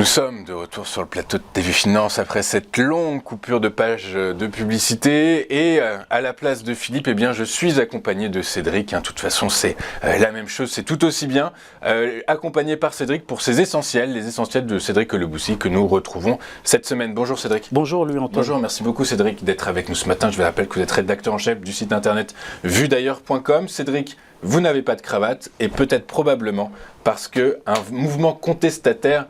Nous sommes de retour sur le plateau de TV Finance après cette longue coupure de page de publicité et à la place de Philippe, eh bien, je suis accompagné de Cédric. De toute façon, c'est la même chose, c'est tout aussi bien. Accompagné par Cédric pour ses essentiels, les essentiels de Cédric Leboussi que nous retrouvons cette semaine. Bonjour Cédric. Bonjour Louis-Antoine. Bonjour, merci beaucoup Cédric d'être avec nous ce matin. Je vous rappelle que vous êtes rédacteur en chef du site internet vuedailleurs.com. Cédric, vous n'avez pas de cravate et peut-être probablement parce qu'un mouvement contestataire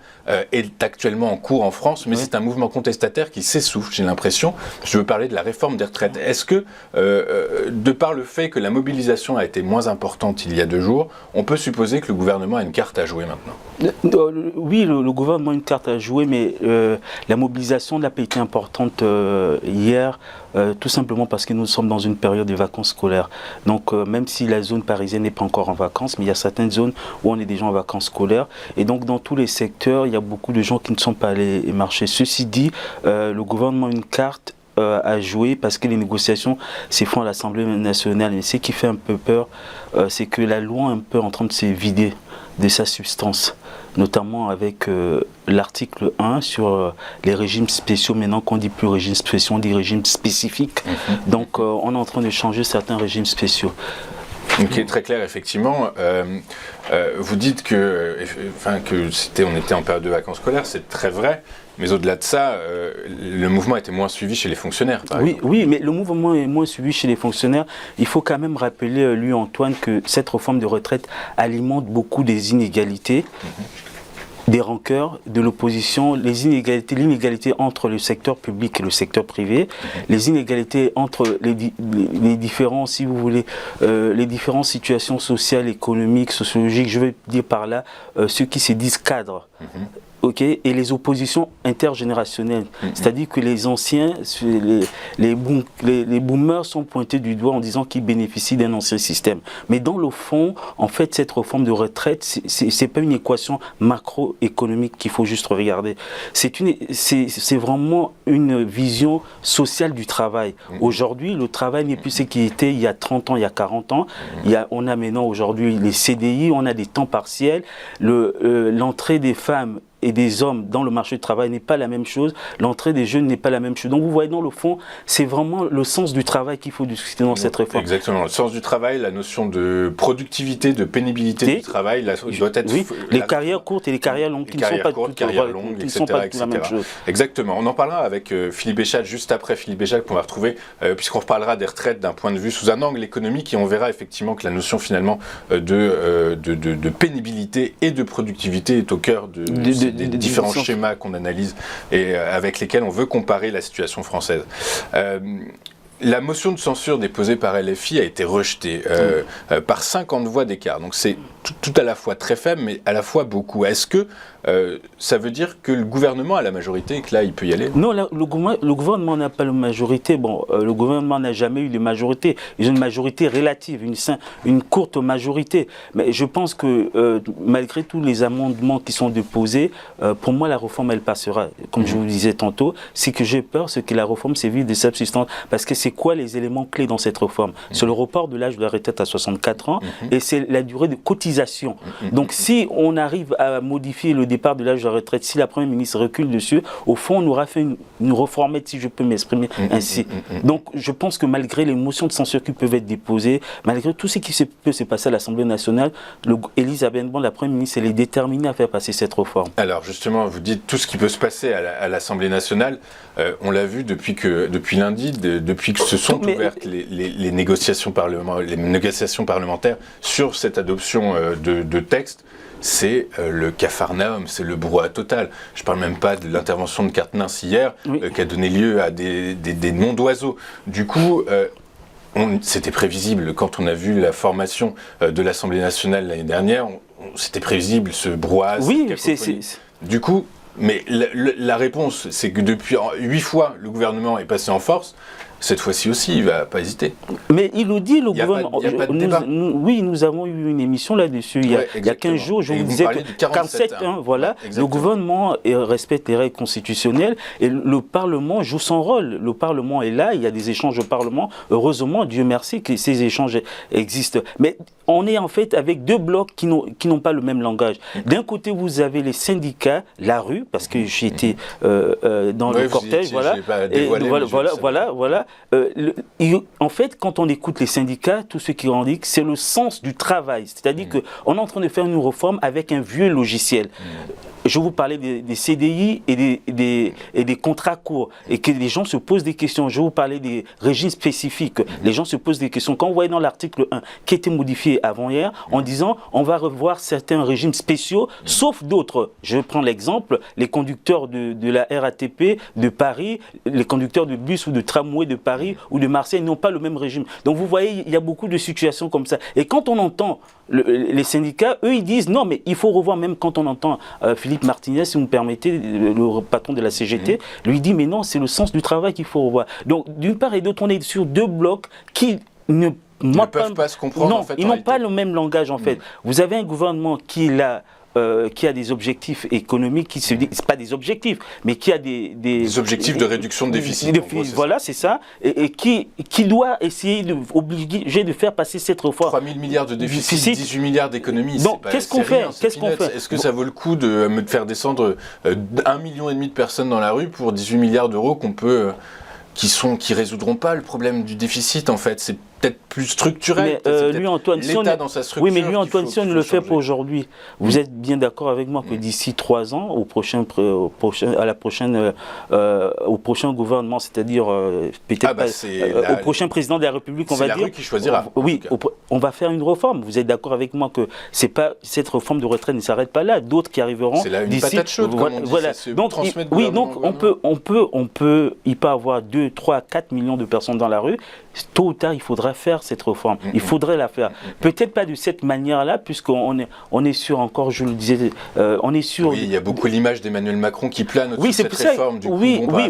est actuellement en cours en France, mais c'est un mouvement contestataire qui s'essouffle, j'ai l'impression. Je veux parler de la réforme des retraites. Est-ce que, de par le fait que la mobilisation a été moins importante il y a 2 jours, on peut supposer que le gouvernement a une carte à jouer maintenant ? Oui, le gouvernement a une carte à jouer, mais la mobilisation n'a pas été importante hier, tout simplement parce que nous sommes dans une période de vacances scolaires. Donc même si la zone parisienne n'est pas encore en vacances, mais il y a certaines zones où on est déjà en vacances scolaires. Et donc dans tous les secteurs, il y a beaucoup de gens qui ne sont pas allés marcher. Ceci dit, le gouvernement a une carte à jouer parce que les négociations se font à l'Assemblée nationale. Et ce qui fait un peu peur, c'est que la loi est un peu en train de se vider de sa substance, notamment avec l'article 1 sur les régimes spéciaux. Maintenant qu'on dit plus régimes spéciaux, on dit régimes spécifiques. Donc on est en train de changer certains régimes spéciaux. Ok, très clair, effectivement. Vous dites que on était en période de vacances scolaires, c'est très vrai, mais au-delà de ça, le mouvement était moins suivi chez les fonctionnaires. Oui, mais le mouvement est moins suivi chez les fonctionnaires. Il faut quand même rappeler, lui Antoine, que cette réforme de retraite alimente beaucoup des inégalités. Des rancœurs de l'opposition, l'inégalité entre le secteur public et le secteur privé, les inégalités entre les différents, si vous voulez, les différentes situations sociales, économiques, sociologiques, je veux dire par là, ceux qui se disent cadres. Okay, et les oppositions intergénérationnelles. C'est-à-dire que les anciens, les boomers sont pointés du doigt en disant qu'ils bénéficient d'un ancien système. Mais dans le fond, en fait, cette réforme de retraite, c'est pas une équation macroéconomique qu'il faut juste regarder. C'est vraiment une vision sociale du travail. Aujourd'hui, le travail n'est plus ce qu'il était il y a 30 ans, il y a 40 ans. On a maintenant aujourd'hui les CDI, on a des temps partiels, l'entrée des femmes et des hommes dans le marché du travail n'est pas la même chose, l'entrée des jeunes n'est pas la même chose. Donc vous voyez, dans le fond, c'est vraiment le sens du travail qu'il faut discuter dans cette réforme. Exactement, le sens du travail, la notion de productivité, de pénibilité du travail, doit être... Oui, les carrières courtes et les carrières longues, qui ne sont pas toutes la même chose. Exactement, on en parlera avec Philippe Béchat, juste après Philippe Béchat, qu'on va retrouver, puisqu'on reparlera des retraites d'un point de vue sous un angle économique, et on verra effectivement que la notion finalement de pénibilité et de productivité est au cœur des différents schémas qu'on analyse et avec lesquels on veut comparer la situation française. La motion de censure déposée par LFI a été rejetée par 50 voix d'écart. Donc c'est tout à la fois très faible, mais à la fois beaucoup. Est-ce que ça veut dire que le gouvernement a la majorité et que là, il peut y aller ? Non, le gouvernement n'a pas la majorité. Bon, le gouvernement n'a jamais eu de majorité. Ils ont une majorité relative, une courte majorité. Mais je pense que malgré tous les amendements qui sont déposés, pour moi, la réforme, elle passera. Comme je vous le disais tantôt, ce que j'ai peur, c'est que la réforme s'est vide de substance. Parce que c'est quoi les éléments clés dans cette réforme ? C'est le report de l'âge de la retraite à 64 ans et c'est la durée de cotisation. Donc si on arrive à modifier le départ de l'âge de la retraite, si la Première ministre recule dessus, au fond, on aura fait une réformette, si je peux m'exprimer ainsi. Donc je pense que malgré les motions de censure qui peuvent être déposées, malgré tout ce qui peut se passer à l'Assemblée nationale, Elisabeth Borne, la Première ministre, elle est déterminée à faire passer cette réforme. Alors justement, vous dites tout ce qui peut se passer à l'Assemblée nationale. On l'a vu depuis lundi, depuis que se sont ouvertes les négociations parlementaires sur cette adoption de texte. C'est le capharnaüm, c'est le brouhaha total. Je ne parle même pas de l'intervention de Quatennens hier, qui a donné lieu à des noms d'oiseaux. Du coup, c'était prévisible quand on a vu la formation de l'Assemblée nationale l'année dernière, c'était prévisible ce brouhaha. Oui, Du coup, mais la réponse, c'est que depuis 8 fois, le gouvernement est passé en force. cette fois-ci aussi, il ne va pas hésiter. Mais il nous dit, le gouvernement... Il n'y a pas de débat. Oui, nous avons eu une émission là-dessus. Il y a 15 jours, je vous disais que 47, voilà, le gouvernement respecte les règles constitutionnelles et le Parlement joue son rôle. Le Parlement est là, il y a des échanges au Parlement. Heureusement, Dieu merci que ces échanges existent. Mais on est en fait avec deux blocs qui n'ont pas le même langage. D'un côté, vous avez les syndicats, la rue, parce que j'étais dans le cortège, voilà. Voilà. En fait, quand on écoute les syndicats, tout ce qui indiquent, c'est le sens du travail. C'est-à-dire qu'on est en train de faire une réforme avec un vieux logiciel. Je vous parlais des CDI et des contrats courts, et que les gens se posent des questions. Je vous parlais des régimes spécifiques. Les gens se posent des questions. Quand vous voyez dans l'article 1, qui a été modifié avant-hier, en disant on va revoir certains régimes spéciaux, sauf d'autres. Je prends l'exemple, les conducteurs de la RATP de Paris, les conducteurs de bus ou de tramway de Paris ou de Marseille n'ont pas le même régime. Donc vous voyez, il y a beaucoup de situations comme ça. Et quand on entend les syndicats, eux, ils disent non, mais il faut revoir, même quand on entend Philippe Martinez, si vous me permettez, le patron de la CGT, lui dit mais non, c'est le sens du travail qu'il faut revoir. Donc d'une part et d'autre, on est sur deux blocs qui ne peuvent pas se comprendre. Non, en fait, ils n'ont pas le même langage en fait. Vous avez un gouvernement qui a des objectifs économiques, qui se dit, c'est pas des objectifs, mais qui a des objectifs de réduction de déficit. Voilà, c'est ça, et qui doit essayer obliger de faire passer cette réforme. 3 000 milliards de déficit, 18 milliards d'économies. Donc, qu'est-ce qu'on fait? Est-ce que ça vaut le coup de faire descendre 1,5 million de personnes dans la rue pour 18 milliards d'euros qui résoudront pas le problème du déficit en fait? C'est peut-être plus structurel. Mais lui, Antoine, l'État dans sa structure. Oui, mais lui, Antoine, si on ne le fait pas aujourd'hui, vous êtes bien d'accord avec moi que d'ici 3 ans, au prochain gouvernement, c'est-à-dire peut-être au prochain président de la République, on va dire. C'est la rue qui choisira. Oui, on va faire une réforme. Vous êtes d'accord avec moi que cette réforme de retraite ne s'arrête pas là. D'autres qui arriveront. C'est là une patate chaude, comme on dit. Voilà. Donc, il peut avoir 2, 3, 4 millions de personnes dans la rue. Tôt ou tard, il faudra faire cette réforme. Il faudrait la faire. Peut-être pas de cette manière-là, puisqu'on est sur, encore, je le disais, on est sur... Oui, il y a beaucoup l'image d'Emmanuel Macron qui plane au-dessus de cette réforme.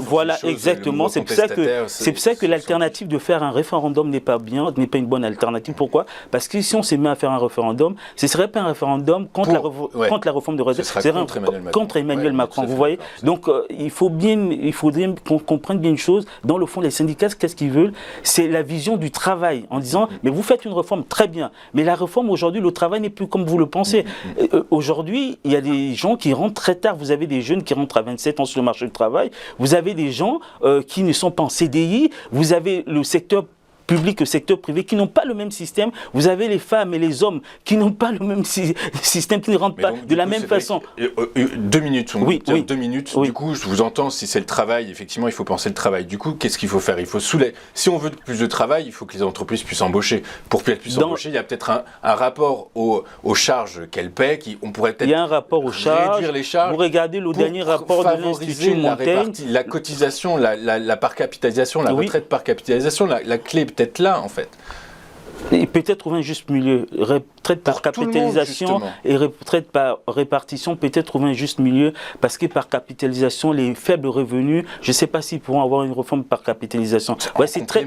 Voilà, exactement. C'est pour ça que l'alternative de faire un référendum n'est pas bien, n'est pas une bonne alternative. Pourquoi? Parce que si on s'est mis à faire un référendum, ce ne serait pas un référendum contre la réforme de retraite, ce serait contre Emmanuel Macron. Vous voyez? Donc, il faudrait qu'on comprenne bien une chose. Dans le fond, les syndicats, qu'est-ce qu'ils veulent? C'est la vision du travail, en disant, mais vous faites une réforme très bien, mais la réforme aujourd'hui, le travail n'est plus comme vous le pensez. Aujourd'hui, il y a des gens qui rentrent très tard, vous avez des jeunes qui rentrent à 27 ans sur le marché du travail, vous avez des gens qui ne sont pas en CDI, vous avez le secteur public et secteur privé qui n'ont pas le même système. Vous avez les femmes et les hommes qui n'ont pas le même système, qui ne rentrent pas de la même façon. 2 minutes, oui. 2 minutes. Oui. Du coup, je vous entends, si c'est le travail, effectivement, il faut penser le travail. Du coup, qu'est-ce qu'il faut faire? Il faut si on veut plus de travail, il faut que les entreprises puissent embaucher. Pour qu'elles puissent embaucher, il y a peut-être un rapport aux charges qu'elles paient. On pourrait peut-être il y a un rapport aux charges. Réduire les charges. Vous regardez le dernier rapport de l'Institut Montaigne. La cotisation, la par capitalisation, la retraite par capitalisation, la clé peut-être là, en fait. Et peut-être trouver un juste milieu. Retraite par capitalisation et retraite par répartition, peut-être trouver un juste milieu, parce que par capitalisation, les faibles revenus, je ne sais pas s'ils pourront avoir une réforme par capitalisation. Ouais, c'est très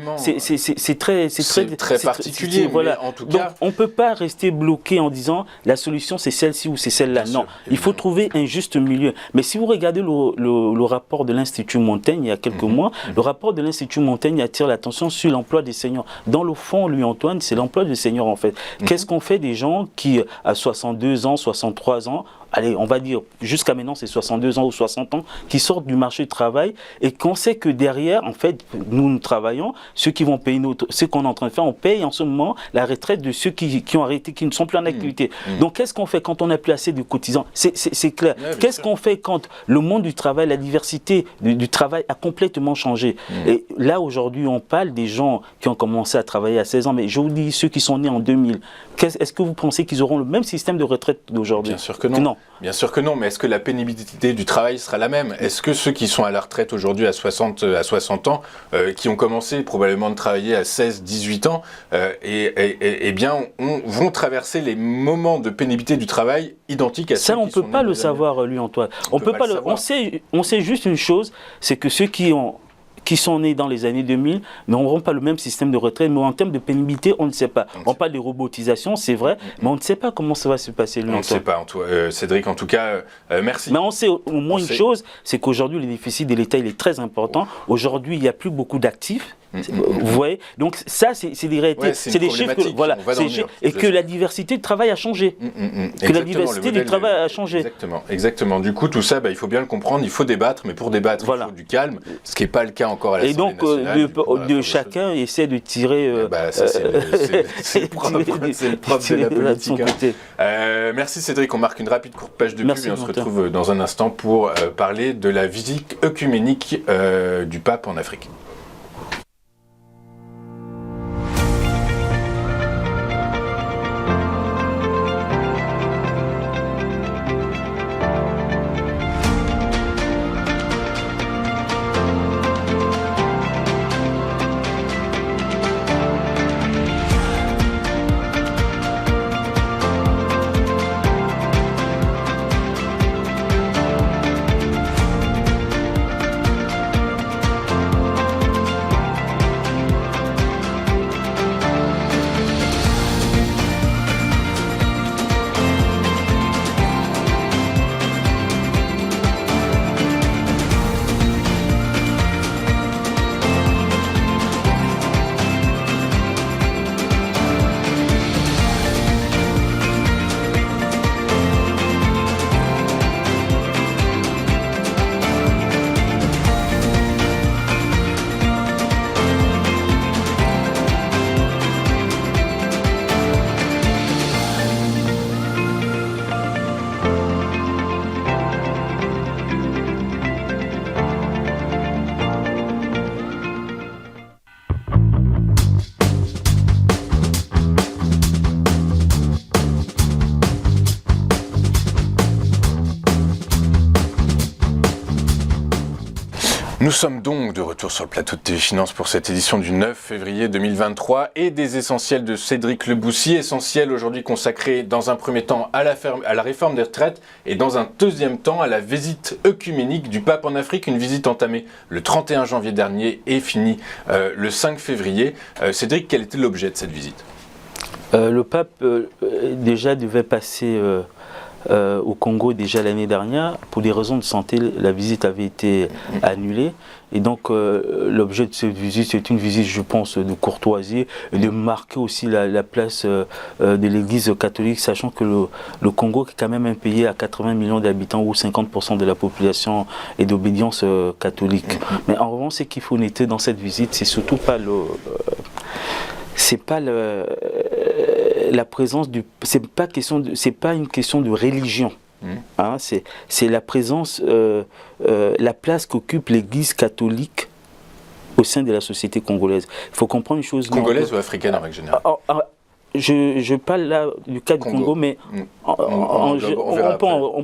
particulier. Voilà. En tout cas, donc, on ne peut pas rester bloqué en disant la solution c'est celle-ci ou c'est celle-là. Non, il faut trouver un juste milieu. Mais si vous regardez le rapport de l'Institut Montaigne il y a quelques mois, le rapport de l'Institut Montaigne attire l'attention sur l'emploi des seniors. Dans le fond, lui, Antoine, c'est l'emploi des seniors en fait. Qu'est-ce qu'on fait des gens qui, à 62 ans, 63 ans, allez, on va dire, jusqu'à maintenant, c'est 62 ans ou 60 ans, qui sortent du marché du travail et qu'on sait que derrière, en fait, nous travaillons, ceux qui vont payer ce qu'on est en train de faire, on paye en ce moment la retraite de ceux qui ont arrêté, qui ne sont plus en activité. Donc, qu'est-ce qu'on fait quand on n'a plus assez de cotisants? C'est clair. Qu'est-ce qu'on fait quand le monde du travail, la diversité du travail a complètement changé? Et là, aujourd'hui, on parle des gens qui ont commencé à travailler à 16 ans, mais je vous dis, ceux qui sont nés en 2000, est-ce que vous pensez qu'ils auront le même système de retraite d'aujourd'hui? Bien sûr que non. Bien sûr que non, mais est-ce que la pénibilité du travail sera la même? Est-ce que ceux qui sont à la retraite aujourd'hui à 60 ans, qui ont commencé probablement de travailler à 16, 18 ans, vont traverser les moments de pénibilité du travail identiques à ceux qui sont nés? Ça, on ne peut pas le savoir, lui, Antoine. On sait juste une chose, c'est que ceux qui qui sont nés dans les années 2000 n'auront pas le même système de retraite, mais en termes de pénibilité, on ne sait pas. On parle de robotisation, c'est vrai, mais on ne sait pas comment ça va se passer. On ne sait pas, Cédric, en tout cas, merci. Mais on sait au moins une chose, c'est qu'aujourd'hui, le déficit de l'État, il est très important. Aujourd'hui, il n'y a plus beaucoup d'actifs. Vous voyez, donc ça c'est des réalités, c'est des chiffres et que la diversité du travail a changé, que la diversité du travail a changé. Exactement. Du coup, tout ça, il faut bien le comprendre. Il faut débattre, mais pour débattre, il faut du calme, ce qui n'est pas le cas encore à l'Assemblée nationale. Et donc, chacun essaie de tirer. C'est le propre de la politique. Merci Cédric. On marque une rapide courte page de pub et on se retrouve dans un instant pour parler de la visite œcuménique du pape en Afrique. Nous sommes donc de retour sur le plateau de TV Finance pour cette édition du 9 février 2023 et des essentiels de Cédric Leboussy, essentiels aujourd'hui consacrés dans un premier temps à la réforme des retraites et dans un deuxième temps à la visite œcuménique du pape en Afrique, une visite entamée le 31 janvier dernier et finie le 5 février. Cédric, quel était l'objet de cette visite ? Le pape déjà devait passer au Congo déjà l'année dernière. Pour des raisons de santé, la visite avait été annulée. Et donc l'objet de cette visite, c'est une visite, je pense, de courtoisie et de marquer aussi la place de l'Église catholique, sachant que le Congo est quand même un pays à 80 millions d'habitants où 50% de la population est d'obédience catholique. Mais en revanche, ce qu'il faut noter dans cette visite, c'est surtout pas la présence du, c'est pas une question de religion. Hein, c'est la présence, la place qu'occupe l'Église catholique au sein de la société congolaise. Il faut comprendre une chose. Congolaise ou africaine en règle générale. Je parle là du cas du Congo, mais on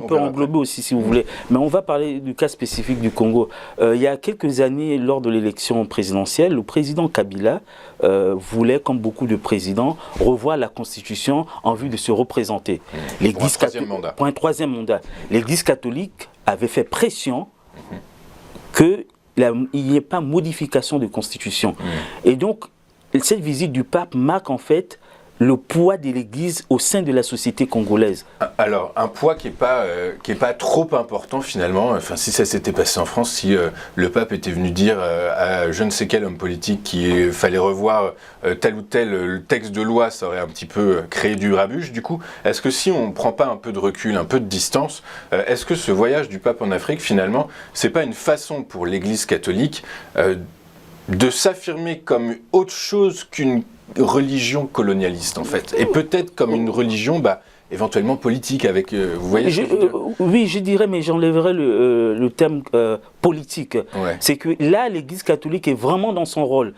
peut englober aussi si vous voulez. Mais on va parler du cas spécifique du Congo. Il y a quelques années, lors de l'élection présidentielle, le président Kabila voulait, comme beaucoup de présidents, revoir la Constitution en vue de se représenter. Pour un troisième mandat. L'Église catholique avait fait pression qu'il n'y ait pas modification de Constitution. Et donc, cette visite du pape marque en fait le poids de l'Église au sein de la société congolaise. Alors, un poids qui est pas trop important finalement. Enfin, si ça s'était passé en France, si le pape était venu dire à je ne sais quel homme politique qu'il fallait revoir tel ou tel texte de loi, ça aurait un petit peu créé du rabuge. Du coup, est-ce que si on ne prend pas un peu de recul, un peu de distance, est-ce que ce voyage du pape en Afrique, finalement, c'est pas une façon pour l'Église catholique de s'affirmer comme autre chose qu'une religion colonialiste en fait, et peut-être comme une religion éventuellement politique avec, vous voyez oui, je dirais, mais j'enlèverais le terme politique. Ouais. C'est que là, l'Église catholique est vraiment dans son rôle,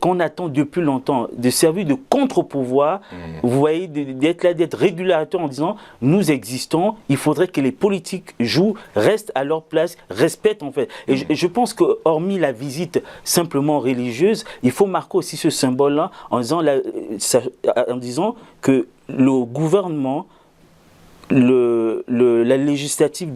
qu'on attend depuis longtemps, de servir de contre-pouvoir, vous voyez, d'être là, d'être régulateur en disant, nous existons, il faudrait que les politiques jouent, restent à leur place, respectent en fait. Et je pense que, hormis la visite simplement religieuse, il faut marquer aussi ce symbole-là en disant que le gouvernement, la législative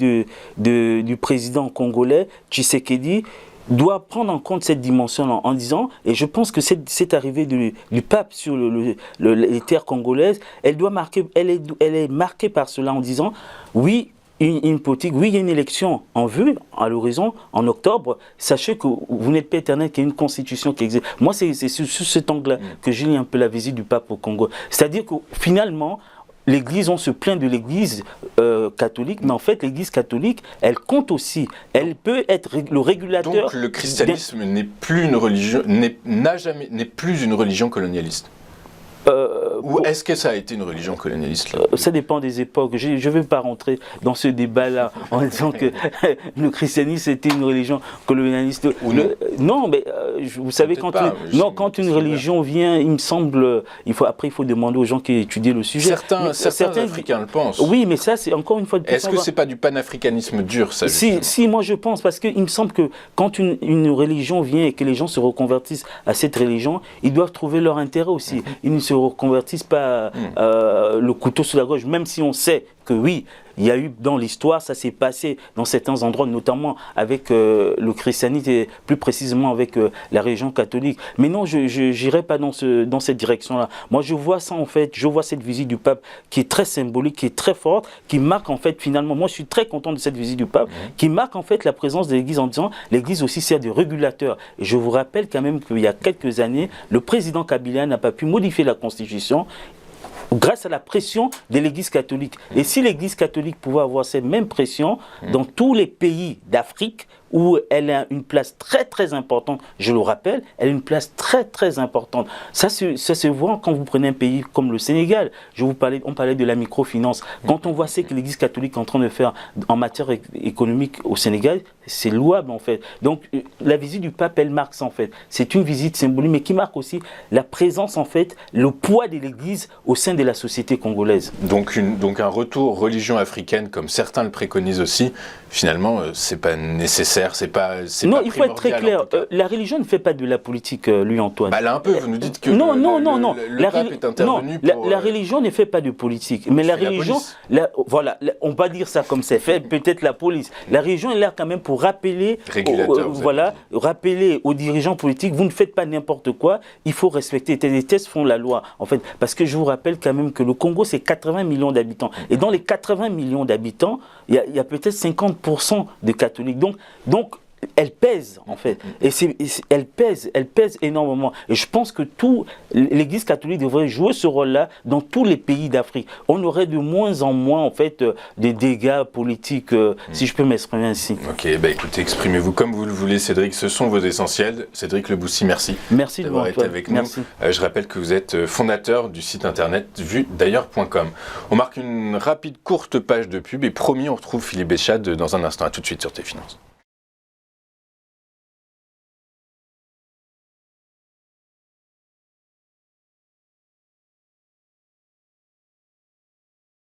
du président congolais, Tshisekedi, doit prendre en compte cette dimension en disant, et je pense que cette arrivée du pape sur les terres congolaises, elle est marquée par cela en disant, oui, une politique, oui, il y a une élection en vue, à l'horizon, en octobre. Sachez que vous n'êtes pas éternel, qu'il y a une constitution qui existe. Moi, c'est sur cet angle-là que j'ai lu un peu la visite du pape au Congo. C'est-à-dire que finalement, l'Église, on se plaint de l'Église catholique, mais en fait, l'Église catholique, elle compte aussi. Elle peut être le régulateur. Donc le christianisme n'est plus une religion, n'est plus une religion colonialiste. Ou est-ce que ça a été une religion colonialiste là? Ça dépend des époques. Je ne vais pas rentrer dans ce débat-là en disant que le christianisme était une religion colonialiste. Non, mais vous savez, quand une religion vient, il me semble, il faut demander aux gens qui étudient le sujet. Certains Africains le pensent. Oui, mais ça, c'est encore une fois... Est-ce que ce n'est pas du panafricanisme dur, ça? Si, moi je pense, parce qu'il me semble que quand une religion vient et que les gens se reconvertissent à cette religion, ils doivent trouver leur intérêt aussi. Ils ne se reconvertissent pas le couteau sous la gorge, même si on sait que oui, il y a eu dans l'histoire, ça s'est passé dans certains endroits, notamment avec le christianisme et plus précisément avec la religion catholique. Mais non, je n'irai pas dans cette direction-là. Moi, je vois ça en fait, je vois cette visite du pape qui est très symbolique, qui est très forte, qui marque en fait finalement, moi je suis très content de cette visite du pape, qui marque en fait la présence de l'Église en disant, l'Église aussi sert de régulateur. Et je vous rappelle quand même qu'il y a quelques années, le président Kabila n'a pas pu modifier la Constitution grâce à la pression de l'Église catholique. Et si l'Église catholique pouvait avoir cette même pression dans tous les pays d'Afrique, où elle a une place très très importante, je le rappelle, elle a une place très très importante. Ça se voit quand vous prenez un pays comme le Sénégal. On parlait de la microfinance. Quand on voit ce que l'Église catholique est en train de faire en matière économique au Sénégal, c'est louable en fait. Donc la visite du pape, elle marque ça en fait. C'est une visite symbolique, mais qui marque aussi la présence en fait, le poids de l'Église au sein de la société congolaise. Donc un retour religion africaine, comme certains le préconisent aussi, finalement, c'est pas nécessaire. Non, il faut être très clair. La religion ne fait pas de la politique, lui, Antoine. Bah là, un peu, vous nous dites que non. Le pape est intervenu pour... La religion ne fait pas de politique. Mais la religion, voilà, on va dire ça comme c'est fait, peut-être la police. La religion est là quand même pour rappeler, rappeler aux dirigeants politiques, vous ne faites pas n'importe quoi, il faut respecter. Les tests font la loi, en fait. Parce que je vous rappelle quand même que le Congo, c'est 80 millions d'habitants. Et dans les 80 millions d'habitants, il y a peut-être 50% de catholiques. Donc, elle pèse en fait, et elle pèse énormément. Et je pense que l'Église catholique devrait jouer ce rôle-là dans tous les pays d'Afrique. On aurait de moins en moins en fait des dégâts politiques, si je peux m'exprimer ainsi. Ok, bah écoutez, exprimez-vous comme vous le voulez, Cédric. Ce sont vos essentiels. Cédric Leboussi, merci. Merci d'avoir été avec nous. Je rappelle que vous êtes fondateur du site internet vuedailleurs.com. On marque une rapide courte page de pub et promis, on retrouve Philippe Béchade dans un instant. À tout de suite sur T-Finance.